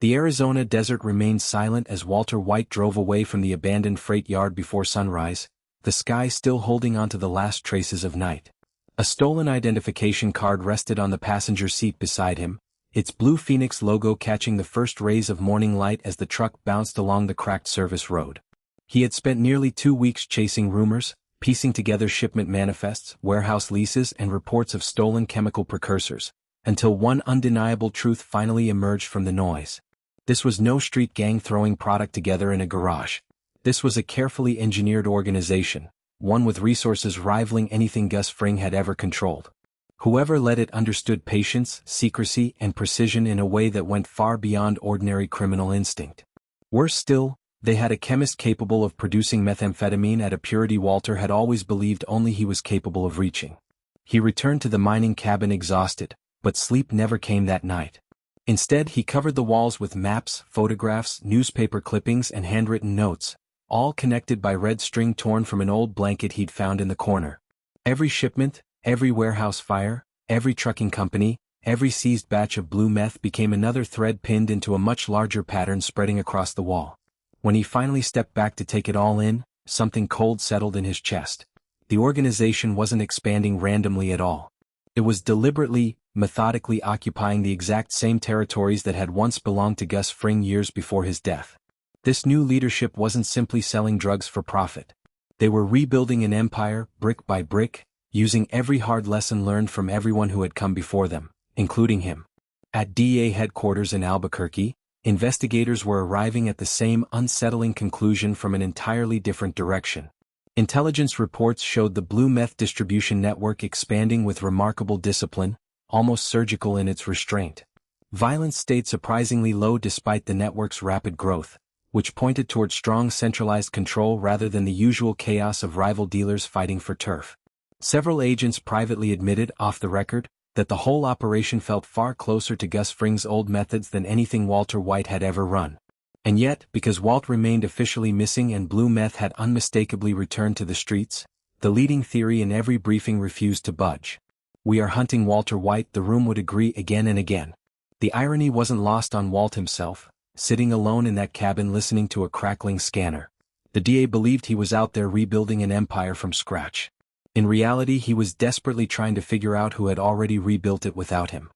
The Arizona desert remained silent as Walter White drove away from the abandoned freight yard before sunrise, the sky still holding onto the last traces of night. A stolen identification card rested on the passenger seat beside him, its blue Phoenix logo catching the first rays of morning light as the truck bounced along the cracked service road. He had spent nearly 2 weeks chasing rumors, piecing together shipment manifests, warehouse leases, and reports of stolen chemical precursors, until one undeniable truth finally emerged from the noise. This was no street gang throwing product together in a garage. This was a carefully engineered organization, one with resources rivaling anything Gus Fring had ever controlled. Whoever led it understood patience, secrecy, and precision in a way that went far beyond ordinary criminal instinct. Worse still, they had a chemist capable of producing methamphetamine at a purity Walter had always believed only he was capable of reaching. He returned to the mining cabin exhausted, but sleep never came that night. Instead, he covered the walls with maps, photographs, newspaper clippings, and handwritten notes, all connected by red string torn from an old blanket he'd found in the corner. Every shipment, every warehouse fire, every trucking company, every seized batch of blue meth became another thread pinned into a much larger pattern spreading across the wall. When he finally stepped back to take it all in, something cold settled in his chest. The organization wasn't expanding randomly at all. It was deliberately, methodically occupying the exact same territories that had once belonged to Gus Fring years before his death. This new leadership wasn't simply selling drugs for profit. They were rebuilding an empire, brick by brick, using every hard lesson learned from everyone who had come before them, including him. At DEA headquarters in Albuquerque, investigators were arriving at the same unsettling conclusion from an entirely different direction. Intelligence reports showed the blue meth distribution network expanding with remarkable discipline, almost surgical in its restraint. Violence stayed surprisingly low despite the network's rapid growth, which pointed toward strong centralized control rather than the usual chaos of rival dealers fighting for turf. Several agents privately admitted, off the record, that the whole operation felt far closer to Gus Fring's old methods than anything Walter White had ever run. And yet, because Walt remained officially missing and blue meth had unmistakably returned to the streets, the leading theory in every briefing refused to budge. "We are hunting Walter White," the room would agree again and again. The irony wasn't lost on Walt himself, sitting alone in that cabin listening to a crackling scanner. The DA believed he was out there rebuilding an empire from scratch. In reality, he was desperately trying to figure out who had already rebuilt it without him.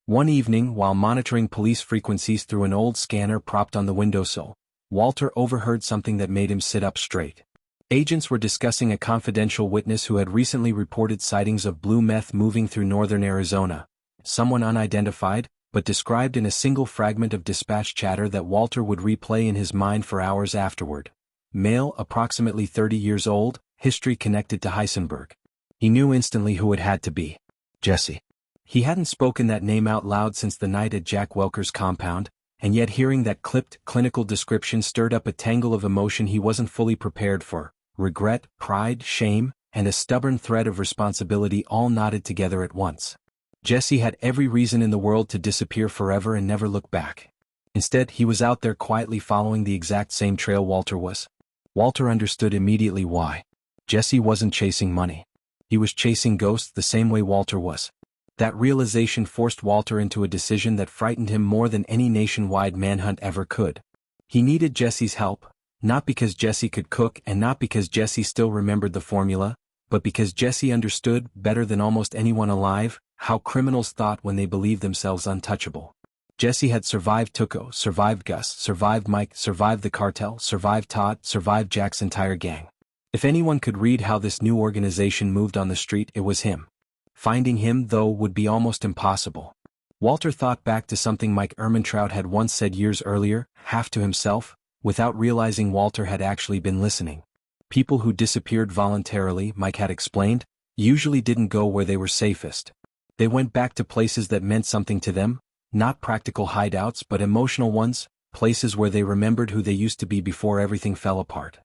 One evening, while monitoring police frequencies through an old scanner propped on the windowsill, Walter overheard something that made him sit up straight. Agents were discussing a confidential witness who had recently reported sightings of blue meth moving through northern Arizona, someone unidentified, but described in a single fragment of dispatch chatter that Walter would replay in his mind for hours afterward. Male, approximately 30 years old, history connected to Heisenberg. He knew instantly who it had to be. Jesse. He hadn't spoken that name out loud since the night at Jack Welker's compound, and yet hearing that clipped, clinical description stirred up a tangle of emotion he wasn't fully prepared for: regret, pride, shame, and a stubborn thread of responsibility all knotted together at once. Jesse had every reason in the world to disappear forever and never look back. Instead, he was out there quietly following the exact same trail Walter was. Walter understood immediately why. Jesse wasn't chasing money. He was chasing ghosts the same way Walter was. That realization forced Walter into a decision that frightened him more than any nationwide manhunt ever could. He needed Jesse's help, not because Jesse could cook and not because Jesse still remembered the formula, but because Jesse understood, better than almost anyone alive, how criminals thought when they believed themselves untouchable. Jesse had survived Tuco, survived Gus, survived Mike, survived the cartel, survived Todd, survived Jack's entire gang. If anyone could read how this new organization moved on the street, it was him. Finding him, though, would be almost impossible. Walter thought back to something Mike Ehrmantraut had once said years earlier, half to himself, without realizing Walter had actually been listening. People who disappeared voluntarily, Mike had explained, usually didn't go where they were safest. They went back to places that meant something to them, not practical hideouts but emotional ones, places where they remembered who they used to be before everything fell apart.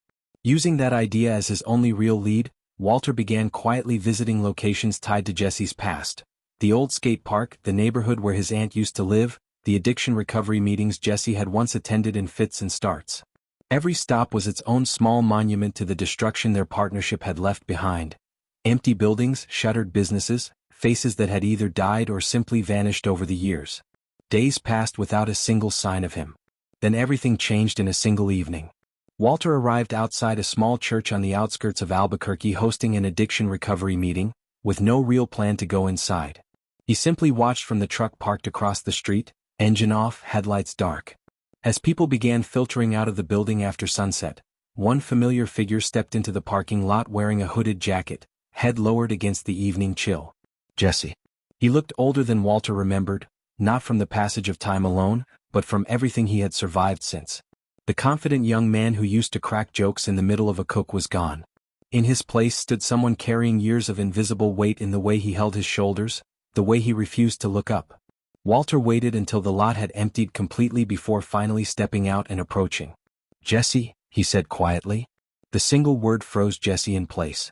Using that idea as his only real lead, Walter began quietly visiting locations tied to Jesse's past. The old skate park, the neighborhood where his aunt used to live, the addiction recovery meetings Jesse had once attended in fits and starts. Every stop was its own small monument to the destruction their partnership had left behind. Empty buildings, shuttered businesses, faces that had either died or simply vanished over the years. Days passed without a single sign of him. Then everything changed in a single evening. Walter arrived outside a small church on the outskirts of Albuquerque hosting an addiction recovery meeting, with no real plan to go inside. He simply watched from the truck parked across the street, engine off, headlights dark. As people began filtering out of the building after sunset, one familiar figure stepped into the parking lot wearing a hooded jacket, head lowered against the evening chill. Jesse. He looked older than Walter remembered, not from the passage of time alone, but from everything he had survived since. The confident young man who used to crack jokes in the middle of a cook was gone. In his place stood someone carrying years of invisible weight in the way he held his shoulders, the way he refused to look up. Walter waited until the lot had emptied completely before finally stepping out and approaching. "Jesse," he said quietly. The single word froze Jesse in place.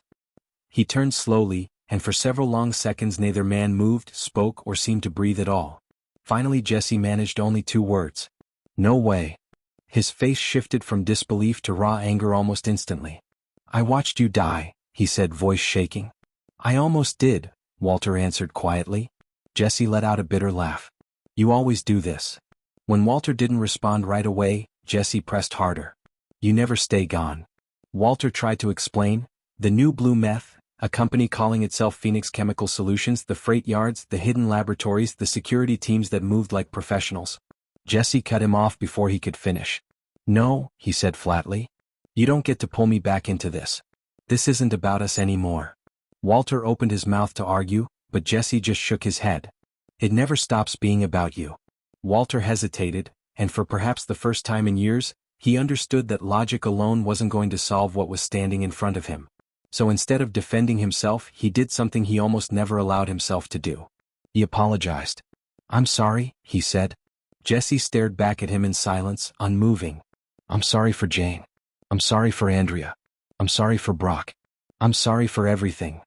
He turned slowly, and for several long seconds neither man moved, spoke, or seemed to breathe at all. Finally Jesse managed only 2 words. "No way." His face shifted from disbelief to raw anger almost instantly. "I watched you die," he said, voice shaking. "I almost did," Walter answered quietly. Jesse let out a bitter laugh. "You always do this." When Walter didn't respond right away, Jesse pressed harder. "You never stay gone." Walter tried to explain. The new blue meth, a company calling itself Phoenix Chemical Solutions, the freight yards, the hidden laboratories, the security teams that moved like professionals. Jesse cut him off before he could finish. "No," he said flatly. "You don't get to pull me back into this. This isn't about us anymore." Walter opened his mouth to argue, but Jesse just shook his head. "It never stops being about you." Walter hesitated, and for perhaps the first time in years, he understood that logic alone wasn't going to solve what was standing in front of him. So instead of defending himself, he did something he almost never allowed himself to do. He apologized. "I'm sorry," he said. Jesse stared back at him in silence, unmoving. "I'm sorry for Jane. I'm sorry for Andrea. I'm sorry for Brock. I'm sorry for everything."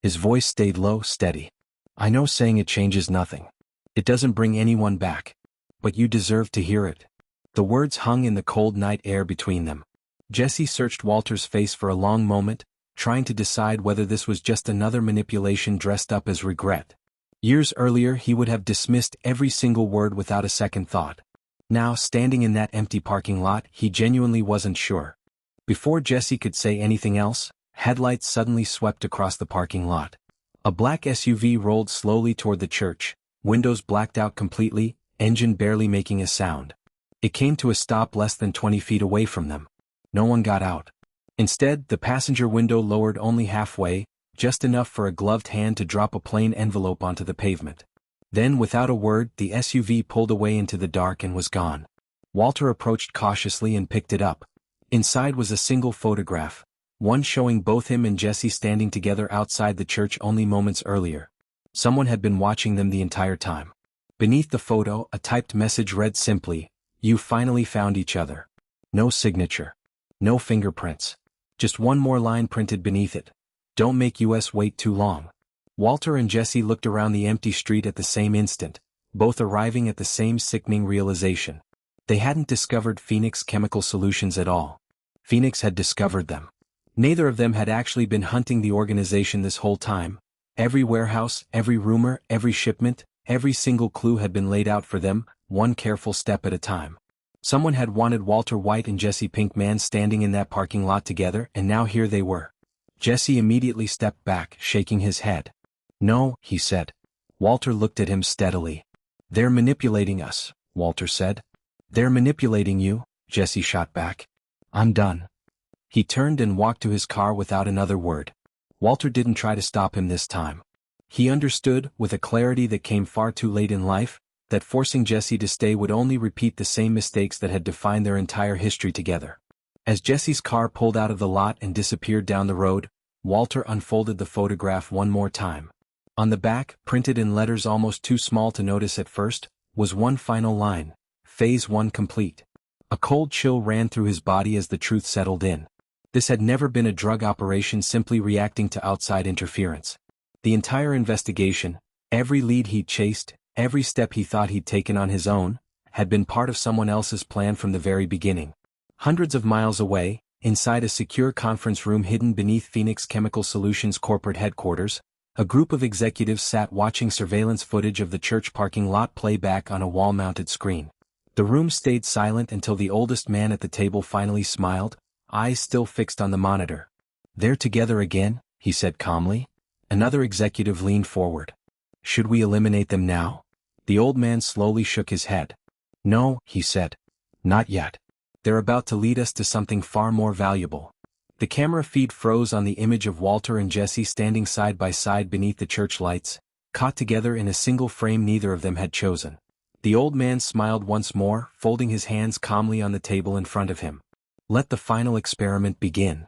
His voice stayed low, steady. "I know saying it changes nothing. It doesn't bring anyone back. But you deserve to hear it." The words hung in the cold night air between them. Jesse searched Walter's face for a long moment, trying to decide whether this was just another manipulation dressed up as regret. Years earlier he would have dismissed every single word without a second thought. Now, standing in that empty parking lot, he genuinely wasn't sure. Before Jesse could say anything else, headlights suddenly swept across the parking lot. A black SUV rolled slowly toward the church, windows blacked out completely, engine barely making a sound. It came to a stop less than 20 feet away from them. No one got out. Instead, the passenger window lowered only halfway, just enough for a gloved hand to drop a plain envelope onto the pavement. Then, without a word, the SUV pulled away into the dark and was gone. Walter approached cautiously and picked it up. Inside was a single photograph, one showing both him and Jesse standing together outside the church only moments earlier. Someone had been watching them the entire time. Beneath the photo, a typed message read simply, "You finally found each other." No signature. No fingerprints. Just one more line printed beneath it. "Don't make us wait too long." Walter and Jesse looked around the empty street at the same instant, both arriving at the same sickening realization. They hadn't discovered Phoenix Chemical Solutions at all. Phoenix had discovered them. Neither of them had actually been hunting the organization this whole time. Every warehouse, every rumor, every shipment, every single clue had been laid out for them, one careful step at a time. Someone had wanted Walter White and Jesse Pinkman standing in that parking lot together, and now here they were. Jesse immediately stepped back, shaking his head. "No," he said. Walter looked at him steadily. "They're manipulating us," Walter said. "They're manipulating you," Jesse shot back. "I'm done." He turned and walked to his car without another word. Walter didn't try to stop him this time. He understood, with a clarity that came far too late in life, that forcing Jesse to stay would only repeat the same mistakes that had defined their entire history together. As Jesse's car pulled out of the lot and disappeared down the road, Walter unfolded the photograph one more time. On the back, printed in letters almost too small to notice at first, was one final line, "Phase 1 complete." A cold chill ran through his body as the truth settled in. This had never been a drug operation simply reacting to outside interference. The entire investigation, every lead he'd chased, every step he thought he'd taken on his own, had been part of someone else's plan from the very beginning. Hundreds of miles away, inside a secure conference room hidden beneath Phoenix Chemical Solutions corporate headquarters, A group of executives sat watching surveillance footage of the church parking lot play back on a wall-mounted screen. The room stayed silent until the oldest man at the table finally smiled, eyes still fixed on the monitor. "They're together again," he said calmly. Another executive leaned forward. "Should we eliminate them now?" The old man slowly shook his head. "No," he said. "Not yet. They're about to lead us to something far more valuable." The camera feed froze on the image of Walter and Jesse standing side by side beneath the church lights, caught together in a single frame neither of them had chosen. The old man smiled once more, folding his hands calmly on the table in front of him. "Let the final experiment begin."